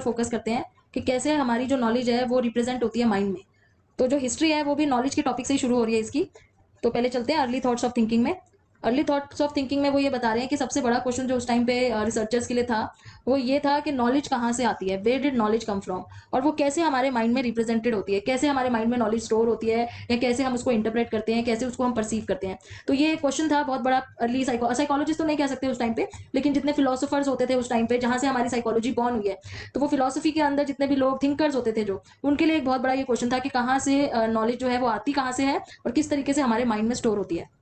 Focus करते हैं कि कैसे हमारी जो नॉलेज है वो रिप्रेजेंट होती है माइंड में। तो जो हिस्ट्री है वो भी नॉलेज के टॉपिक से ही शुरू हो रही है इसकी। तो पहले चलते हैं अर्ली थॉट्स ऑफ थिंकिंग में। अर्ली थॉट्स ऑफ थिंकिंग में वो ये बता रहे हैं कि सबसे बड़ा क्वेश्चन जो उस टाइम पे रिसर्चर्स के लिए था वो ये था कि नॉलेज कहाँ से आती है, where did knowledge come from, और वो कैसे हमारे माइंड में रिप्रेजेंटेड होती है, कैसे हमारे माइंड में नॉलेज स्टोर होती है, या कैसे हम उसको इंटरप्रेट करते हैं, कैसे उसको हम परसीव करते हैं। तो ये क्वेश्चन था बहुत बड़ा। अर्ली साइकोलॉजिस्ट तो नहीं कह सकते उस टाइम पे, लेकिन जितने फिलोसोफर्स होते थे उस टाइम पे जहां से हमारी साइकोलॉजी बॉर्न हुई है, तो वो फिलोसफी के अंदर जितने भी लोग थिंकर्स होते थे जो, उनके लिए एक बहुत बड़ा ये क्वेश्चन था कि कहाँ से नॉलेज जो है वो आती कहाँ से है और किस तरीके से हमारे माइंड में स्टोर होती है।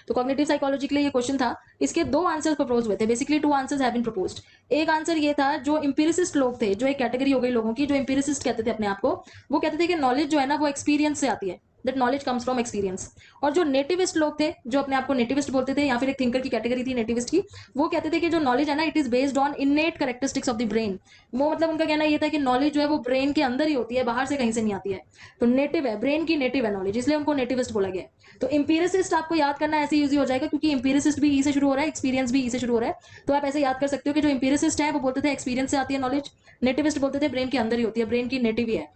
तो कॉग्निटिव साइकोलॉजी के लिए ये क्वेश्चन था। इसके दो आंसर प्रपोज हुए थे, basically two answers have been proposed. एक आंसर ये था, जो एम्पिरिसिस्ट लोग थे, जो एक कैटेगरी हो गई लोगों की जो एम्पिरिसिस्ट कहते थे अपने आप को, वो कहते थे कि नॉलेज जो है ना वो एक्सपीरियंस से आती है, that knowledge comes from experience. और जो नेटिविस्ट लोग थे, जो अपने आप को नेटिविस्ट बोलते थे, या फिर एक थिंकर की कैटेगरी थी नेटिविस्ट की, वो कहते थे कि जो नॉलेज है ना it is based on innate characteristics of the brain. वो मतलब उनका कहना ये था कि नॉलेज जो है वो ब्रेन के अंदर ही होती है, बाहर से कहीं से नहीं आती है। तो नेटिव है, ब्रेन की नेटिव है नॉलेज, इसलिए उनको नेटिविस्ट बोला गया। तो इंपीरिसिस्ट आपको याद करना ऐसे यूज हो जाएगा, क्योंकि इंपीरिसिस्ट भी ई से शुरू हो रहा है, एक्सपीरियंस भी ई से शुरू हो रहा है। तो आप ऐसे याद कर सकते हो कि जो इंपीरिसिस्ट है वो बोलते थे एक्सपीरियंस से आती है नॉलेज, नेटिविस्ट बोलते थे ब्रेन के अंदर ही होती है, ब्रेन की नेटिव ही है।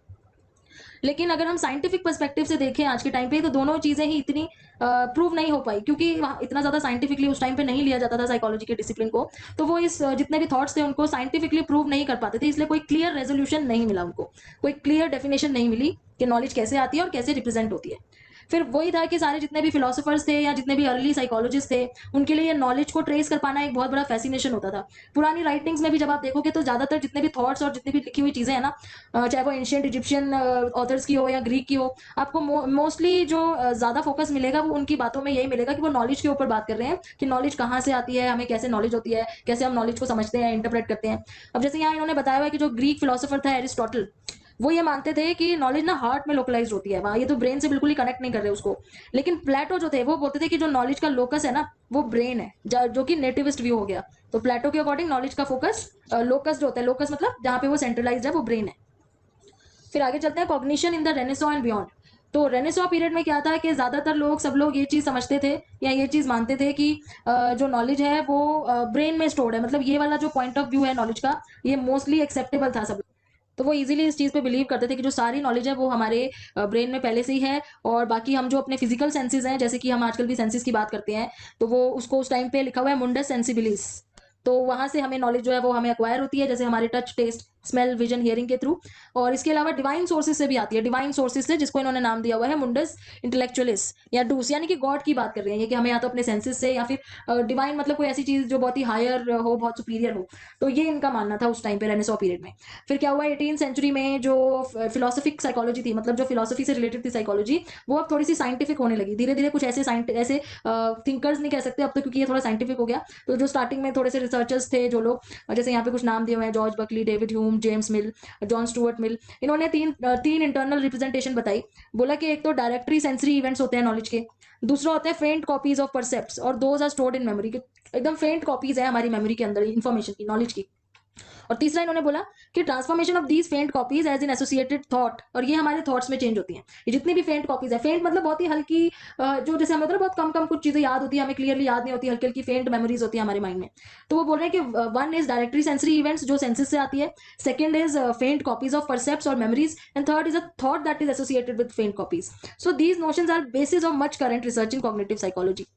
लेकिन अगर हम साइंटिफिक पर्सपेक्टिव से देखें आज के टाइम पे, तो दोनों चीजें ही इतनी प्रूव नहीं हो पाई, क्योंकि इतना ज्यादा साइंटिफिकली उस टाइम पे नहीं लिया जाता था साइकोलॉजी के डिसिप्लिन को। तो वो इस जितने भी थॉट्स थे उनको साइंटिफिकली प्रूव नहीं कर पाते थे, इसलिए कोई क्लियर रेजोल्यूशन नहीं मिला उनको, कोई क्लियर डेफिनेशन नहीं मिली कि नॉलेज कैसे आती है और कैसे रिप्रेजेंट होती है। फिर वही था कि सारे जितने भी फिलोसोफर्स थे या जितने भी अर्ली साइकोलॉजिस्ट थे, उनके लिए नॉलेज को ट्रेस कर पाना एक बहुत बड़ा फैसिनेशन होता था। पुरानी राइटिंग्स में भी जब आप देखोगे तो ज्यादातर जितने भी थॉट्स और जितनी भी लिखी हुई चीजें हैं ना, चाहे वो एंशियंट इजिप्शियन ऑथर्स की हो या ग्रीक की हो, आपको मोस्टली जो ज्यादा फोकस मिलेगा वो उनकी बातों में यही मिलेगा कि वो नॉलेज के ऊपर बात कर रहे हैं कि नॉलेज कहाँ से आती है, हमें कैसे नॉलेज होती है, कैसे हम नॉलेज को समझते हैं, इंटरप्रेट करते हैं। अब जैसे यहाँ इन्होंने बताया हुआ है कि जो ग्रीक फिलोसोफर था एरिस्टोटल, वो ये मानते थे कि नॉलेज ना हार्ट में लोकलाइज होती है, वहां ये तो ब्रेन से बिल्कुल ही कनेक्ट नहीं कर रहे उसको। लेकिन प्लेटो जो थे वो बोलते थे कि जो नॉलेज का लोकस है ना वो ब्रेन है, जो कि नेटिविस्ट व्यू हो गया। तो प्लेटो के अकॉर्डिंग नॉलेज का फोकस, लोकस जो होता है, लोकस मतलब जहां पे वो सेंट्रलाइज है, वो ब्रेन है। फिर आगे चलते हैं cognition in the Renaissance and beyond. तो रेनेसॉ पीरियड में क्या था कि ज्यादातर लोग, सब लोग ये चीज समझते थे या ये चीज मानते थे कि जो नॉलेज है वो ब्रेन में स्टोर्ड है, मतलब ये वाला जो पॉइंट ऑफ व्यू है नॉलेज का, ये मोस्टली एक्सेप्टेबल था सब। तो वो इजीली इस चीज पे बिलीव करते थे कि जो सारी नॉलेज है वो हमारे ब्रेन में पहले से ही है, और बाकी हम जो अपने फिजिकल सेंसेस हैं, जैसे कि हम आजकल भी सेंसेस की बात करते हैं, तो वो उसको उस टाइम पे लिखा हुआ है मुंडस सेंसिबिलिस। तो वहां से हमें नॉलेज जो है वो हमें अक्वायर होती है, जैसे हमारे touch, taste, smell, vision, hearing के थ्रू। और इसके अलावा डिवाइन सोर्सेज से भी आती है, डिवाइन सोर्सेज से, जिसको इन्होंने नाम दिया हुआ है मुंडस इंटेलेक्चुअलिस या डूस, यानी कि गॉड की बात कर रहे हैं ये, कि हमें या तो अपने सेंसेस से या फिर डिवाइन मतलब कोई ऐसी चीज जो बहुत ही हायर हो, बहुत सुपीरियर हो। तो ये इनका मानना था उस टाइम पे रेनेसॉ पीरियड में। फिर क्या हुआ 18 सेंचुरी में, जो फिलोसफिक साइकोलॉजी थी, मतलब जो फिलोसफी से रिलेटेड थी साइकोलॉजी, वो अब थोड़ी सी साइंटिफिक होने लगी धीरे धीरे। कुछ ऐसे ऐसे थिंकर्स नहीं कह सकते अब तो, क्योंकि ये थोड़ा साइंटिफिक हो गया। तो जो स्टार्टिंग में थोड़े से रिसर्चर्स थे जो लोग, जैसे यहाँ पे कुछ नाम दिए हुए हैं, George Buckley, David Hume, James मिल, जॉन स्टुअर्ट मिल, इन्होंने तीन इंटरनल रिप्रेजेंटेशन बताई। बोला कि एक तो डायरेक्टरी सेंसरी इवेंट्स होते हैं नॉलेज के, दूसरा होता है फेंट कॉपीज ऑफ परसेप्ट्स, और those are stored in memory, एकदम फेंट कॉपीज है हमारी मेमोरी के अंदर इन्फॉर्मेशन की, नॉलेज की। और तीसरा इन्होंने बोला कि transformation of these faint copies as in associated thought, और ये हमारे थॉट्स में चेंज होती हैं। ये जितनी भी फेंट कॉपीज है, फेंट मतलब बहुत ही हल्की, जो जैसे हमें होता है बहुत कम कम कुछ चीजें याद होती है, हमें क्लियरली याद नहीं होती, हल्की हल्की फेंट मेमोरीज होती है हमारे माइंड में। तो वो बोल रहे हैं कि one is directory sensory events, जो सेंसेस से आती है, second is faint copies of percepts और memories, and third is a thought that is associated with faint copies. So these notions are basis of much current research in cognitive psychology.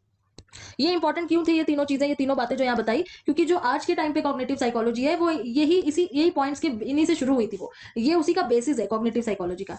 ये important क्यों थी ये तीनों चीजें, ये तीनों बातें जो यहाँ बताई, क्योंकि जो आज के टाइम पे कॉग्निटिव साइकोलॉजी है वो यही पॉइंट्स के इन्हीं से शुरू हुई थी, वो ये उसी का बेसिस है कॉग्निटिव साइकोलॉजी का।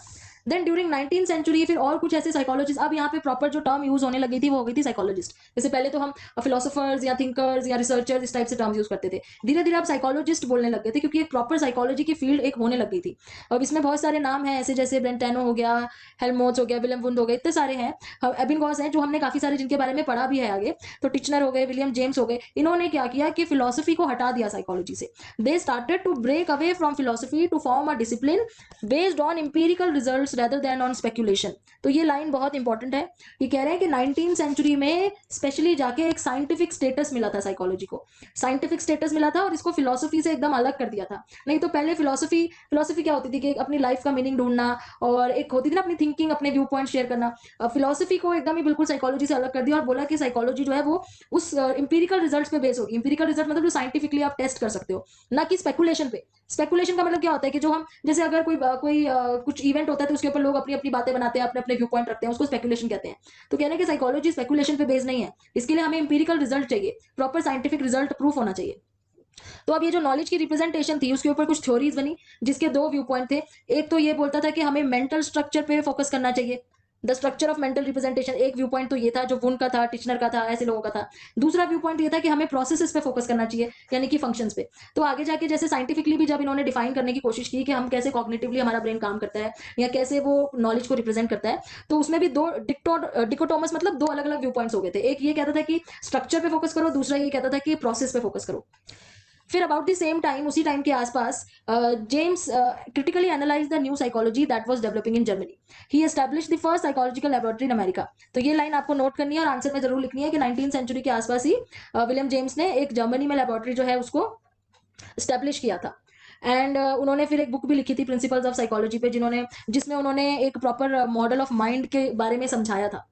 देन ड्यूरिंग 19th सेंचुरी फिर और कुछ ऐसे साइकोलॉजिस्ट, अब यहाँ पे प्रॉपर जो टर्म यूज होने लगी थी वो हो गई थी साइकोलॉजिस्ट। जैसे पहले तो हम फिलोसोफर्स या थिंकर्स या रिसर्चर्स इस टाइप से टर्म्स यूज करते थे, धीरे धीरे अब साइकोलॉजिस्ट बोलने लग गए थे, क्योंकि एक प्रॉपर साइकोलॉजी की फील्ड एक होने लग गई थी। अब इसमें बहुत सारे नाम हैं ऐसे, जैसे ब्रेंटेनो हो गया, हेलमोट्स हो गया, विलियम वुंड हो गए, इतने सारे हैं। एबिंगॉस हैं जो हमने काफी सारे जिनके बारे में पढ़ा भी है आगे। तो टिचनर हो गए, विलियम जेम्स हो गए, इन्होंने क्या किया कि फिलोसफी को हटा दिया साइकोलॉजी से। They started to break away from philosophy to form a discipline based on empirical results rather than on speculation. तो ये लाइन बहुत इंपॉर्टेंट है। ये कह रहे हैं कि 19th सेंचुरी में स्पेशली जाके एक साइंटिफिक स्टेटस मिला था साइकोलॉजी को, साइंटिफिक स्टेटस मिला था, और इसको फिलोसफी से एकदम अलग कर दिया था। नहीं तो पहले फिलोसफी फिलोसफी क्या होती थी कि अपनी लाइफ का मीनिंग ढूंढना, और एक होती थी ना अपनी थिंकिंग, अपने व्यू पॉइंट शेयर करना। फिलोसफी को एकदम ही बिल्कुल साइकोलॉजी से अलग कर दिया और बोला कि साइकोलॉजी साइकोलॉजी जो है वो उस इंपीरिकल रिजल्ट्स पे बेस होगी। इंपीरिकल रिजल्ट मतलब जो साइंटिफिकली आप टेस्ट कर सकते हो, ना कि स्पेकुलेशन पे। स्पेकुलेशन का मतलब क्या होता है कि जो हम जैसे अगर कोई कुछ इवेंट होता है तो उसके ऊपर लोग अपनी अपनी बातें बनाते हैं, अपने अपने व्यू पॉइंट रखते हैं, उसको स्पेकुलेशन कहते हैं। तो कहने की साइकोलॉजी स्पेकुलेशन पे बेस नहीं है, इसके लिए हमें इंपीरिकल रिजल्ट चाहिए, प्रॉपर साइंटिफिक रिजल्ट प्रूफ होना चाहिए। तो अब ये जो नॉलेज की रिप्रेजेंटेशन थी उसके ऊपर कुछ थ्योरीज बनी जिसके दो व्यू पॉइंट थे। एक तो ये बोलता था कि हमें मेंटल स्ट्रक्चर पे फोकस करना चाहिए, the structure of mental representation. एक व्यू पॉइंट तो ये था जो वुन का था, टिचनर का था, ऐसे लोगों का था। दूसरा व्यू पॉइंट ये था कि हमें प्रोसेसेस पे फोकस करना चाहिए, यानी कि फंक्शंस पे। तो आगे जाके जैसे साइंटिफिकली भी जब इन्होंने डिफाइन करने की कोशिश की कि हम कैसे कॉग्निटिवली हमारा ब्रेन काम करता है या कैसे वो नॉलेज को रिप्रेजेंट करता है, तो उसमें भी दो डिकोटोमस मतलब दो अलग अलग व्यू पॉइंट्स हो गए थे। एक ये कहता था कि स्ट्रक्चर पे फोकस करो, दूसरा ये कहता था कि प्रोसेस पे फोकस करो। फिर अबाउट द सेम टाइम, उसी टाइम के आसपास, James critically analyse the new psychology that was developing in Germany. He establish the first psychological laboratory in America. तो ये लाइन आपको नोट करनी है और आंसर में जरूर लिखनी है कि 19th सेंचुरी के आसपास ही विलियम जेम्स ने एक जर्मनी में लेबोरेटरी जो है उसको स्टैब्लिश किया था। एंड उन्होंने फिर एक बुक भी लिखी थी प्रिंसिपल्स ऑफ साइकोलॉजी पे, जिसमें उन्होंने एक प्रॉपर मॉडल ऑफ माइंड के बारे में समझाया था।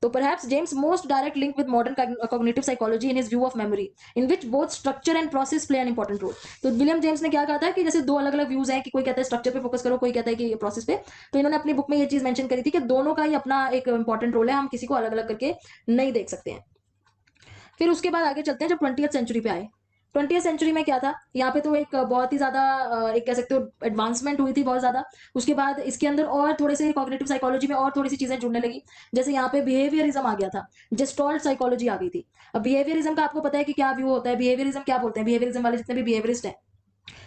तो perhaps James' most direct link with modern cognitive psychology in his view of memory, in which both structure and process play an important role. तो विलियम जेम्स ने क्या कहा था कि जैसे दो अलग अलग व्यूज हैं कि कोई कहता है स्ट्रक्चर पे फोकस करो, कोई कहता है कि प्रोसेस पे। तो इन्होंने अपनी बुक में ये चीज मेंशन करी थी कि दोनों का ही अपना एक इंपॉर्टेंट रोल है, हम किसी को अलग अलग करके नहीं देख सकते हैं। फिर उसके बाद आगे चलते हैं जब 20th सेंचुरी पे आए। 20th सेंचुरी में क्या था, यहाँ पे तो एक बहुत ही ज्यादा एक कह सकते हो एडवांसमेंट हुई थी बहुत ज्यादा। उसके बाद इसके अंदर और थोड़े से कॉग्निटिव साइकोलॉजी में और थोड़ी सी चीजें जुड़ने लगी। जैसे यहाँ पे बिहेवियरिज्म आ गया था, जेस्टॉल्ट साइकोलॉजी आ गई थी। अब बिहेवियरिज्म का आपको पता है कि क्या व्यू होता है, बिहेवियरिज्म क्या बोलते हैं, बिहेवियरिज्म वाले जितने भी बिहेवियरिस्ट हैं,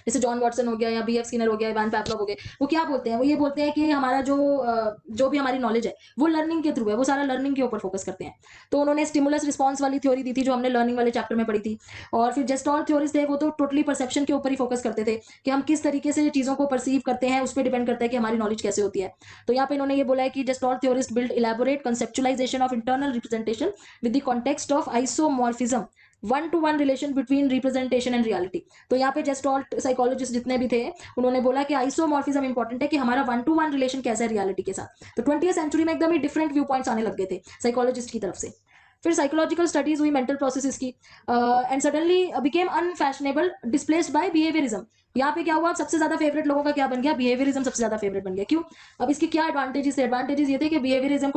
जैसे जॉन वॉटसन हो गया या बीएफ स्किनर हो गया, इवान पैवलोव हो गए, वो क्या बोलते हैं, वो ये बोलते हैं कि हमारा जो भी हमारी नॉलेज है वो लर्निंग के थ्रू है, वो सारा लर्निंग के ऊपर फोकस करते हैं। तो उन्होंने स्टिमुलस रिस्पॉन्स वाली थ्योरी दी थी जो हमने लर्निंग वाले चैप्टर में पढ़ी थी। और फिर जेस्टॉल्ट थ्योरीज थे, वो तो टोटली परसेप्शन के ऊपर ही फोकस करते थे कि हम किस तरीके से चीजों को परसीव करते हैं, उस पर डिपेंड करता है कि हमारी नॉलेज कैसे होती है। तो यहाँ पे इन्होंने ये बोला है कि gestalt theorist build elaborate conceptualization of internal representation with the context of isomorphism, one to one relation between representation and reality. तो यहाँ पे जेस्टॉल्ट साइकोलॉजिस्ट जितने भी थे उन्होंने बोला कि आइसोमॉर्फिज्म इंपॉर्टेंट है कि हमारा वन टू वन रिलेशन कैसा है रियलिटी के साथ। तो 20th सेंचुरी में एकदम ही डिफरेंट व्यू पॉइंट्स आने लग गए थे साइकोलॉजिस्ट की तरफ से। फिर साइकोलॉजिकल स्टडीज हुई मेंटल प्रोसेसेस की, and suddenly became unfashionable, displaced by behaviourism. यहाँ पे क्या हुआ, सबसे ज्यादा फेवरेट लोगों का क्या बन गया, बिहेवियरिज्म सबसे ज्यादा फेवरेट बन गया। क्यों? अब इसकी क्या एडवांटेजेस थे? एडवांटेजेस ये थे कि बिहेवियर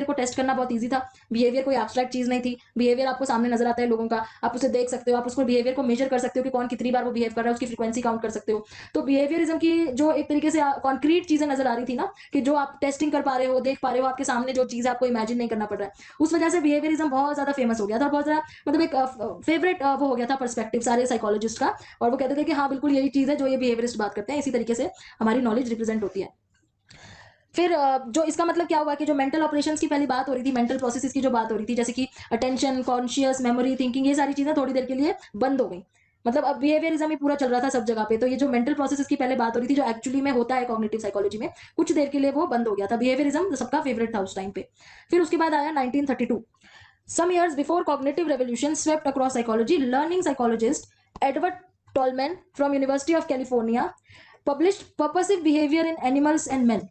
को टेस्ट करना बहुत ईजी था। बिहेवियर कोई एब्स्ट्रैक्ट चीज नहीं थी, बिहेवियर आपको सामने नजर आता है लोगों का, आप उसे देख सकते हो, आप उसको बिहेवियर को मेजर कर सकते हो कि कौन कितनी बार वो बिहेव कर रहा है, उसकी फ्रीक्वेंसी काउंट कर सकते हो। तो बिहेवियरिज्म की जो एक तरीके से कॉन्क्रीट चीजें नजर आ रही थी ना, कि जो आप टेस्टिंग कर पा रहे हो, देख पा रहे हो, आपके सामने जो चीज आपको इमेजिन नहीं करना पड़ रहा है, उस वजह से बिहेवियरिज्म बहुत ज्यादा फेमस हो गया था, बहुत ज्यादा मतलब एक फेवरेट वो हो गया था पर्सपेक्टिव सारे साइकोलॉजिस्ट का। और वो कहते थे कि हाँ बिल्कुल यही चीज है जो ये बिहेवियरिस्ट बात करते हैं, इसी तरीके से हमारी नॉलेज रिप्रेजेंट होती है। फिर जो इसका मतलब क्या हुआ कि जो मेंटल ऑपरेशंस की पहली बात हो रही थी, मेंटल प्रोसेसेस की जो बात हो रही थी, जैसे कि अटेंशन, कॉन्शियस, मेमोरी, थिंकिंग, ये सारी चीजें थोड़ी देर के लिए बंद हो गई। मतलब अब बिहेवियरिज्म ही पूरा चल रहा था सब जगह पे। तो ये जो मेंटल प्रोसेसेस की पहले बात हो रही थी जो एक्चुअली में होता है कॉग्निटिव साइकोलॉजी में, कुछ देर के लिए वो बंद हो गया था। बिहेवियरिज्म सबका फेवरेट था उस टाइम पे। फिर उसके बाद आया 1932। Some years before cognitive revolution swept across psychology, learning psychologist Edward Tolman from University of California published Purposive Behavior in Animals and Men।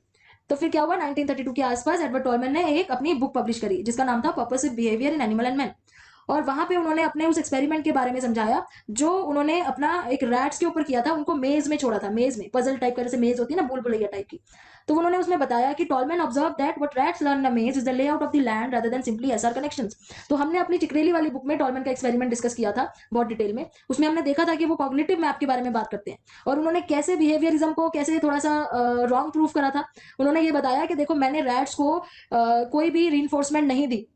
तो फिर क्या हुआ, 1932 के आसपास एडवर्ड टॉलमैन ने एक अपनी बुक पब्लिश करी जिसका नाम था purposive behaviour in animal and man. और वहां पे उन्होंने अपने उस एक्सपेरिमेंट के बारे में समझाया जो उन्होंने अपना एक रैट्स के ऊपर किया था, उनको मेज में छोड़ा था, मेज में पजल टाइप का, जैसे मेज होती है ना, भूल भुलैया टाइप की। तो उन्होंने उसमें बताया कि Tolman observed that what rats learn in a maze is the layout of the land rather than simply SR connections. तो हमने अपनी चिकरेली वाली बुक में टॉलमैन का एक्सपेरिमेंट डिस्कस किया था बहुत डिटेल में। उसमें हमने देखा था कि वो कॉग्निटिव मैप के बारे में बात करते हैं और उन्होंने कैसे बिहेवियरिज्म को कैसे थोड़ा सा रॉन्ग प्रूफ करा था। उन्होंने ये बताया कि देखो मैंने रैट्स को कोई भी रीइंफोर्समेंट नहीं दी।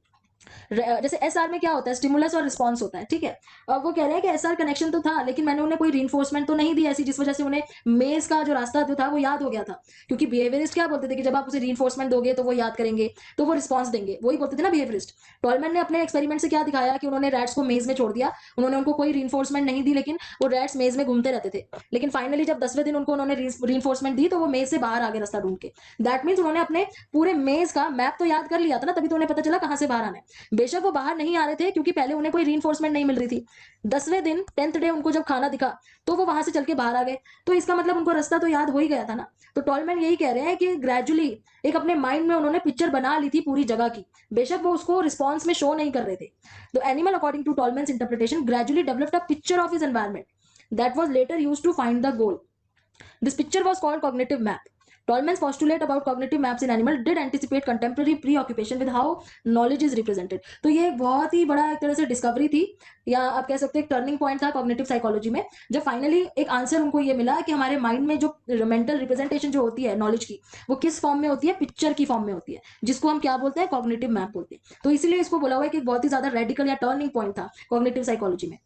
जैसे एसआर में क्या होता है, स्टिमुलस और रिस्पॉन्स होता है, ठीक है। अब वो कह रहे हैं कि एसआर कनेक्शन तो था लेकिन मैंने उन्हें कोई रीइंफोर्समेंट तो नहीं दी ऐसी जिस वजह से उन्हें मेज का जो रास्ता जो था वो याद हो गया था। क्योंकि बिहेवियरिस्ट क्या बोलते थे कि जब आप उसे रीइंफोर्समेंट दोगे तो वो याद करेंगे, तो वो रिस्पॉन्स देंगे, वही बोलते थे ना बिहेवियरिस्ट। टॉलमैन ने अपने एक्सपेरिमेंट से क्या दिखाया कि उन्होंने रैट्स को मेज में छोड़ दिया, उन्होंने उनको कोई रीइंफोर्समेंट नहीं दी, लेकिन वो रैट्स मेज में घूमते रहते थे। लेकिन फाइनली जब 10वें दिन उनको उन्होंने रीइंफोर्समेंट दी तो वो मेज से बाहर आ गए रास्ता ढूंढ के। दैट मीन्स उन्होंने अपने पूरे मेज का मैप तो याद कर लिया था ना, तभी तो उन्हें पता चला कहां से बाहर आना है। बेशक वो बाहर नहीं आ रहे थे क्योंकि पहले उन्हें कोई रीइंफोर्समेंट नहीं मिल रही थी। 10वें दिन 10th डे उनको जब खाना दिखा तो वो वहां से चल के बाहर आ गए। तो इसका मतलब उनको रास्ता तो याद हो ही गया था ना। तो टॉलमैन यही कह रहे हैं कि ग्रेजुअली एक अपने माइंड में उन्होंने पिक्चर बना ली थी पूरी जगह की, बेशक वो उसको रिस्पॉन्स में शो नहीं कर रहे थे। तो animal according to Tolman's interpretation gradually developed a picture of his environment that was later used to find the goal. This picture was called cognitive map. Tolman's postulate about cognitive maps in animal did anticipate contemporary preoccupation with how knowledge is represented. तो ये एक बहुत ही बड़ा एक तरह से discovery थी, या आप कह सकते हैं एक टर्निंग पॉइंट था कॉग्निटिव साइकोलॉजी में, जब फाइनली एक आंसर उनको ये मिला कि हमारे माइंड में जो मेंटल रिप्रेजेंटेशन जो होती है नॉलेज की, वो किस फॉर्म में होती है, पिक्चर की फॉर्म में होती है, जिसको हम क्या बोलते हैं, कॉग्निटिव मैप बोलते हैं। तो इसीलिए इसको बोला हुआ है कि बहुत ही ज्यादा रेडिकल या टर्निंग पॉइंट था कॉग्निटिव साइकोलॉजी में।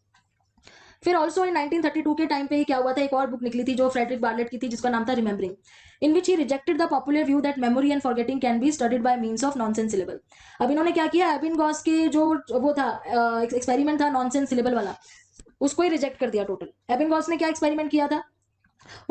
फिर ऑल्सो इन 1932 के टाइम पे ही क्या हुआ था, एक और बुक निकली थी जो फ्रेडरिक बार्लेट की थी, जिसका नाम था remembering, in which he rejected the popular view that memory and forgetting can be studied by means of nonsense syllable. अब इन्होंने क्या किया, एबिंगॉस के जो वो था एक्सपेरिमेंट था नॉनसेंस सिलेबल वाला, उसको ही रिजेक्ट कर दिया टोटल। एबिंगॉस ने क्या एक्सपेरिमेंट किया था,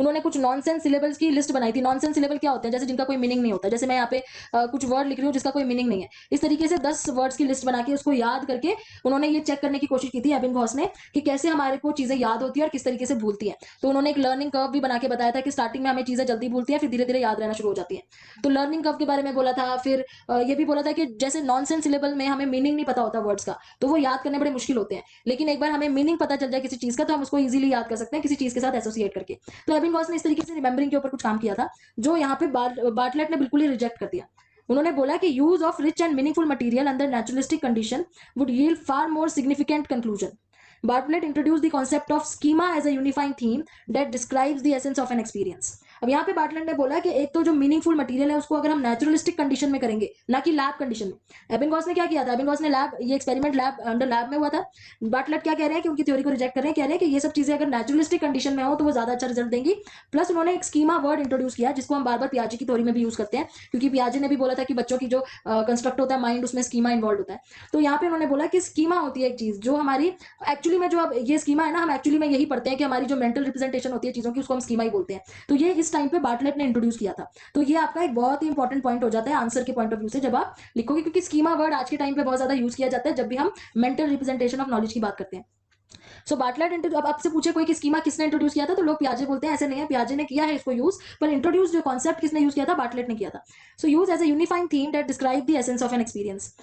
उन्होंने कुछ नॉनसेंस सिलेबल्स की लिस्ट बनाई थी। नॉनसेंस सिलेबल क्या होते हैं, जैसे जिनका कोई मीनिंग नहीं होता, जैसे मैं यहाँ पे कुछ वर्ड लिख रही हूँ जिसका कोई मीनिंग नहीं है, इस तरीके से 10 वर्ड्स की लिस्ट बना के उसको याद करके उन्होंने ये चेक करने की कोशिश की थी एबिंगहॉस ने कि कैसे हमारे को चीजें याद होती है और किस तरीके से भूलती है। तो उन्होंने एक लर्निंग कर्व भी बना के बताया था कि स्टार्टिंग में हमें चीजें जल्दी भूलती है, फिर धीरे धीरे याद रहना शुरू हो जाती है। तो लर्निंग कर्व के बारे में बोला था। फिर ये भी बोला था कि जैसे नॉनसेंस सिलेबल में हमें मीनिंग नहीं पता होता वर्ड्स का, तो वो याद करने बड़े मुश्किल होते हैं, लेकिन एक बार हमें मीनिंग पता चल जाए किसी चीज का तो हम उसको इजीली याद कर सकते हैं किसी चीज के साथ एसोसिएट करके। तो एबिंगहॉस ने इस तरीके से रिमेंबरिंग के ऊपर कुछ काम किया था, जो यहाँ पे बार्टलेट ने बिल्कुल ही रिजेक्ट कर दिया। उन्होंने बोला कि use of rich and meaningful material under naturalistic condition would yield far more significant conclusion. Bartlett introduced the concept of schema as a unifying theme that describes the essence of an experience. अब यहाँ पे Bartlett ने बोला कि एक तो जो meaningful material है उसको अगर हम नेचुरलिस्टिक कंडीशन में करेंगे, ना कि लैब कंडीशन में। एबिंगहॉस ने क्या किया था, एबिंगहॉस ने लैब, ये एक्सपेरिमेंट लैब अंडर लैब में हुआ था। बार्टलेट क्या कह रहे हैं कि उनकी थ्योरी को रिजेक्ट कर रहे हैं, कह रहे हैं कि ये सब चीजें अगर नेचुरलिस्टिक कंडीशन में हो तो वो ज्यादा अच्छा रिजल्ट देंगी। प्लस उन्होंने एक स्कीमा वर्ड इंट्रोड्यूस किया जिसको हम बार बार पियाजे की थ्योरी में भी यूज करते हैं, क्योंकि पियाजे ने भी बोला था कि बच्चों की जो कंस्ट्रक्ट होता है माइंड, उसमें स्कीमा इन्वॉल्व होता है। तो यहाँ पे उन्होंने बोला कि स्कीमा होती है एक चीज जो हमारी एक्चुअली में, जो अब ये स्कीमा है ना, हम एक्चुअली में यही पढ़ते हैं कि हमारी जो मेंटल रिप्रेजेंटेशन होती है चीजों की, उसको हम स्कीमा ही बोलते हैं। तो ये इस टाइम पे बार्टलेट ने इंट्रोड्यूस किया था। तो ये आपका एक बहुत ही इंपॉर्टेंट पॉइंट हो जाता है आंसर के पॉइंट ऑफ व्यू से जब आप लिखोगे, क्योंकि स्कीमा वर्ड आज के टाइम पे बहुत ज्यादा यूज किया जाता है जब भी हम मेंटल रिप्रेजेंटेशन ऑफ नॉलेज की बात करते हैं। सो बार्टलेट, अब आपसे पूछे कोई कि स्कीमा किसने इंट्रोड्यूस किया था, तो लोग पियाजे बोलते हैं, ऐसे नहीं है, पियाजे ने किया है इसको यूज, पर इंट्रोड्यूस जो कॉन्सेप्ट किसने यूज किया था, बार्टलेट ने किया था। So use as a unifying theme that describe the essence of an experience.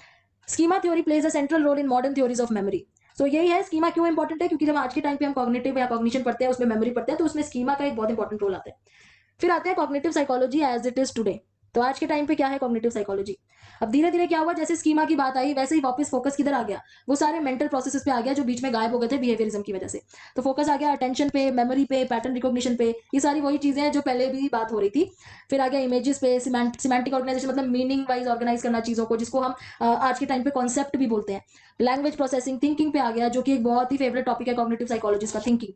Schema theory plays a central role in modern theories of memory. So यही है स्कीमा क्यों इंपॉर्टेंट है, क्योंकि जब आज के टाइम पे हम कॉग्निटिव या कॉग्निशन पढ़ते हैं, उसमें मेमोरी पढ़ते हैं, तो उसमें स्कीमा का एक बहुत इंपॉर्टेंट रोल आता है। फिर आते हैं cognitive psychology as it is today. तो आज के टाइम पे क्या है कॉग्निटिव साइकोलॉजी। अब धीरे धीरे क्या हुआ, जैसे स्कीमा की बात आई वैसे ही वापस फोकस किधर आ गया, वो सारे मेंटल प्रोसेसेस पे आ गया जो बीच में गायब हो गए थे बिहेवियरिज्म की वजह से। तो फोकस आ गया अटेंशन पे, मेमोरी पे, पैटर्न रिकॉग्निशन पे, ये सारी वही चीजें हैं जो पहले भी बात हो रही थी। फिर आ गया इमेजेस पे, सिमेंटिक ऑर्गेनाइजेशन, मतलब मीनिंग वाइज ऑर्गेनाइज करना चीजों को, जिसको हम आज के टाइम पे कॉन्सेप्ट भी बोलते हैं। लैंग्वेज प्रोसेसिंग, थिंकिंग पे आ गया, जो कि एक बहुत ही फेवरेट टॉपिक है कॉग्निटिव साइकोलॉजिस्ट का, थिंकिंग।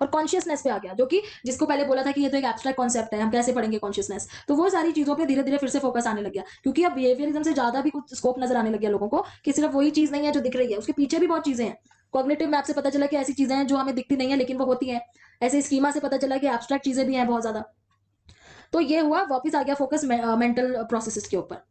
और कॉन्शियसनेस पे आ गया, जो कि जिसको पहले बोला था कि ये तो एक एब्स्ट्रैक्ट कॉन्सेप्ट है, हम कैसे पढ़ेंगे कॉन्शियसनेस। तो वो सारी चीजों पे धीरे धीरे फिर से फोकस आने लग गया, क्योंकि अब बिहेवियरिज्म से ज्यादा भी कुछ स्कोप नजर आने लग गया लोगों को, कि सिर्फ वही चीज नहीं है जो दिख रही है, उसके पीछे भी बहुत चीजें हैं। कॉग्निटिव मैप से पता चला कि ऐसी चीजें हैं जो हमें दिखती नहीं है लेकिन वो होती हैं। ऐसे स्कीमा से पता चला कि एब्स्ट्रैक्ट चीजें भी हैं बहुत ज्यादा। तो ये हुआ, वापस आ गया फोकस मेंटल प्रोसेसेस के ऊपर।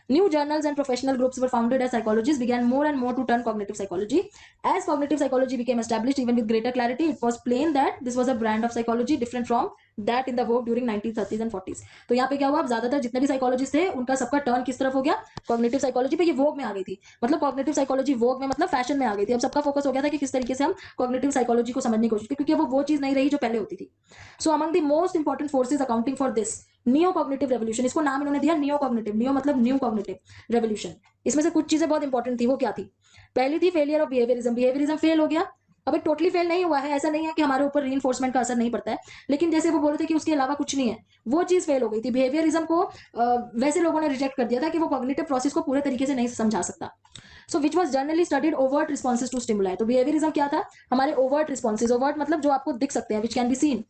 New journals and professional groups were founded as psychologists began more and more to turn cognitive psychology. As cognitive psychology became established even with greater clarity, it was plain that this was a brand of psychology different from that in the vogue during 1930s and 40s. तो यहाँ पे क्या हुआ, अब ज्यादातर जितने भी psychologist थे उनका सबका टर्न किस तरफ हो गया, कॉग्निटिव साइकोलॉजी पे। ये वोग में आ गई थी, मतलब कॉग्निटिव साइकोलॉजी वोग में मतलब फैशन में आ गई थी। अब सबका फोकस हो गया था कि किस तरीके से हम कॉग्निटिव साइकोलॉजी को समझने की कोशिश की, क्योंकि वो चीज नहीं रही जो पहले होती थी। सो among the most important forces accounting for this neo cognitive revolution, इसको नाम इन्होंने दिया नियो कॉग्निटिव। नियो मतलब न्यू कॉग्निटिव रेवोल्यूशन। इसमें से कुछ चीजें बहुत इंपॉर्टेंट थी, वो क्या थी। पहली थी failure of behaviourism. Behaviourism fail हो गया। अब एक टोटली फेल नहीं हुआ है, ऐसा नहीं है कि हमारे ऊपर रीइंफोर्समेंट का असर नहीं पड़ता है, लेकिन जैसे वो बोल रहे थे कि उसके अलावा कुछ नहीं है, वो चीज फेल हो गई थी। बिहेवियरिज्म को वैसे लोगों ने रिजेक्ट कर दिया था कि वो कॉग्निटिव प्रोसेस को पूरे तरीके से नहीं समझा सकता। So which was generally studied overt responses to stimuli. तो बिहेवियरिज्म क्या था, हमारे ओवर्ट रिस्पॉन्सेज, ओवर्ट मतलब जो आपको दिख सकते हैं, विच कैन बी सीन।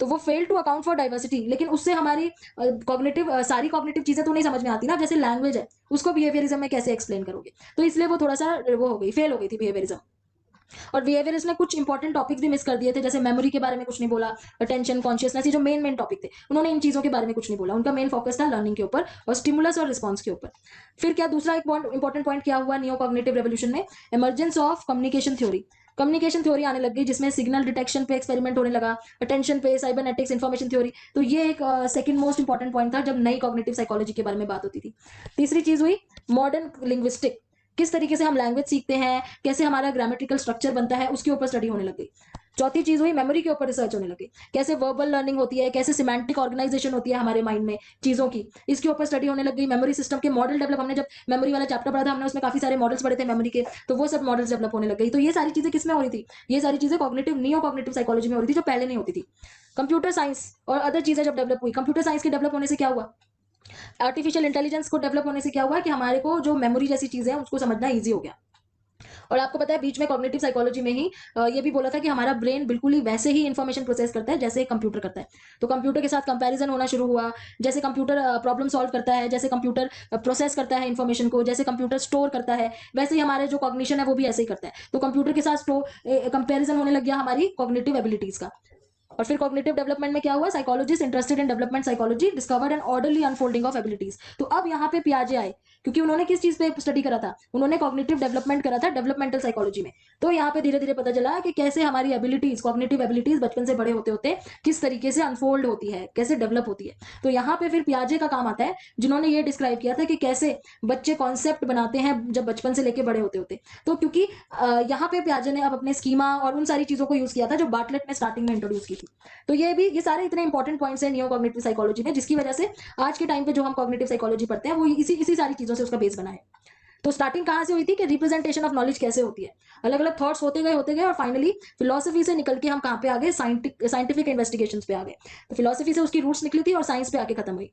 तो वो fail to account for diversity, लेकिन उससे हमारी कॉग्निटिव सारी कॉग्निटिव चीजें तो नहीं समझ में आती ना, जैसे लैंग्वेज है उसको बिहेवियरिज्म में कैसे एक्सप्लेन करोगे। तो इसलिए वो थोड़ा सा वो हो गई, फेल हो गई थी बिहेवियरिज्म। और बिहेवियरिस्ट ने कुछ इंपॉर्टेंट टॉपिक्स भी मिस कर दिए थे, जैसे मेमोरी के बारे में कुछ नहीं बोला, अटेंशन, कॉन्शियसनेस, ये जो मेन टॉपिक थे उन्होंने इन चीजों के बारे में कुछ नहीं बोला। उनका मेन फोकस था लर्निंग के ऊपर और स्टिमुलस और रिस्पॉन्स के ऊपर। फिर क्या दूसरा एक इंपॉर्टेंट पॉइंट क्या हुआ नियो कॉग्निटिव रेवोल्यूशन में, emergence of communication theory. Communication theory आने लग गई जिसमें सिग्नल डिटेक्शन पे एक्सपेरिमेंट होने लगा, अटेंशन पे, साइबरनेटिक्स, इन्फॉर्मेशन थ्योरी। तो ये एक सेकंड मोस्ट इंपॉर्टेंट पॉइंट था जब नई कॉग्निटिव साइकोलॉजी के बारे में बात होती थी। तीसरी चीज हुई मॉडर्न लिंग्विस्टिक, किस तरीके से हम लैंग्वेज सीखते हैं, कैसे हमारा ग्रामेटिकल स्ट्रक्चर बनता है, उसके ऊपर स्टडी होने लग गई। चौथी चीज हुई मेमोरी के ऊपर रिसर्च होने लगी, कैसे वर्बल लर्निंग होती है, कैसे सिमेंटिक ऑर्गेनाइजेशन होती है हमारे माइंड में चीजों की, इसके ऊपर स्टडी होने लग गई। मेमोरी सिस्टम के मॉडल डेवलप, हमने जब मेमोरी वाला चैप्टर पढ़ा था हमने उसमें काफी सारे मॉडल्स पढ़े थे मेमोरी के, तो वो सब मॉडल्स डेवलप होने लग गई। तो ये सारी चीजें किसमें हो रही थी, ये सारी चीजें कॉग्निटिव नियो कॉग्निटिव साइकोलॉजी में हो रही थी जो पहले नहीं होती थी। कंप्यूटर साइंस और अदर चीजें जब डेवलप हुई, कंप्यूटर साइंस के डेवलप होने से क्या हुआ, आर्टिफिशियल इंटेलिजेंस को डेवलप होने से क्या हुआ कि हमारे को जो मेमोरी जैसी चीजें हैं उसको समझना ईजी हो गया। और आपको पता है बीच में कॉग्निटिव साइकोलॉजी में ही ये भी बोला था कि हमारा ब्रेन बिल्कुल ही वैसे ही इंफॉर्मेशन प्रोसेस करता है जैसे कंप्यूटर करता है। तो कंप्यूटर के साथ कंपैरिजन होना शुरू हुआ, जैसे कंप्यूटर प्रॉब्लम सॉल्व करता है, जैसे कंप्यूटर प्रोसेस करता है इंफॉर्मेशन को, जैसे कंप्यूटर स्टोर करता है, वैसे ही हमारे जो कॉग्निशन है वो भी ऐसे ही करता है। तो कंप्यूटर के साथ स्टोर कंपेरिजन होने लग गया हमारी कॉग्निटिव एबिलिटीज का। और फिर कॉग्निटिव डेवलपमेंट में क्या हुआ, psychologist interested in development psychology discovered an orderly unfolding of abilities. तो अब यहाँ पे पियाजे आए, क्योंकि उन्होंने किस चीज पे स्टडी करा था, उन्होंने कॉग्निटिव डेवलपमेंट करा था डेवलपमेंटल साइकोलॉजी में। तो यहाँ पे धीरे धीरे पता चला कि कैसे हमारी एबिलिटीज, कॉग्निटिव एबिलिटीज बचपन से बड़े होते होते किस तरीके से अनफोल्ड होती है, कैसे डेवलप होती है। तो यहाँ पे फिर पियाजे का काम आता है, जिन्होंने ये डिस्क्राइब किया था कि कैसे बच्चे कॉन्सेप्ट बनाते हैं जब बचपन से लेके बड़े होते होते। तो क्योंकि यहाँ पे पियाजे ने अब अपने स्कीमा और उन सारी चीजों को यूज किया था जो बार्टलेट ने स्टार्टिंग में इंट्रोड्यूस की थी। तो ये सारे इतने इंपॉर्टेंट पॉइंट्स हैं नियो कॉग्निटिव साइकोलॉजी में, जिसकी वजह से आज के टाइम पे जो हम कॉग्निटिव साइकोलॉजी पढ़ते हैं वो इसी इसी सारी चीजों से उसका बेस बना है। तो स्टार्टिंग कहाँ से हुई थी कि रिप्रेजेंटेशन ऑफ नॉलेज कैसे होती है, अलग अलग थॉट्स होते गए और फाइनली फिलोसफी से निकल के हम कहाँ पे आ गए, साइंटिफिक इन्वेस्टिगेशंस पे आ गए। तो फिलोसफी से उसकी रूट्स निकली थी और साइंस पे आके खत्म हुई।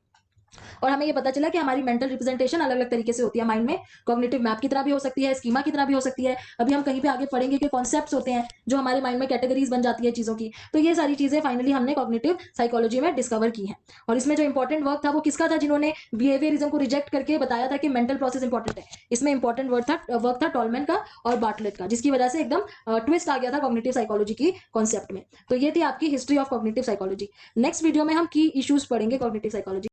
और हमें ये पता चला कि हमारी मेंटल रिप्रेजेंटेशन अलग अलग तरीके से होती है माइंड में, कॉग्निटिव मैप की तरह भी हो सकती है, स्कीमा की तरह भी हो सकती है। अभी हम कहीं पे आगे पढ़ेंगे कि कॉन्सेप्ट्स होते हैं जो हमारे माइंड में कैटेगरीज बन जाती है चीजों की। तो ये सारी चीजें फाइनली हमने कॉग्निटिव साइकोलॉजी में डिस्कवर की है। और इसमें जो इंपॉर्टेंट वर्क था वो किसका था, जिन्होंने बिहेवियरिज्म को रिजेक्ट करके बताया था कि मेंटल प्रोसेस इंपॉर्टेंट है। इसमें इंपॉर्टेंट वर्क था टॉलमैन का और बार्टलेट का, जिसकी वजह से एकदम ट्विस्ट आ गया था कॉग्निटिव साइकोलॉजी की कॉन्सेप्ट में। तो ये थी आपकी history of cognitive psychology. Next video में हम की इश्यूज पढ़ेंगे कॉग्निटिव साइकोलॉजी।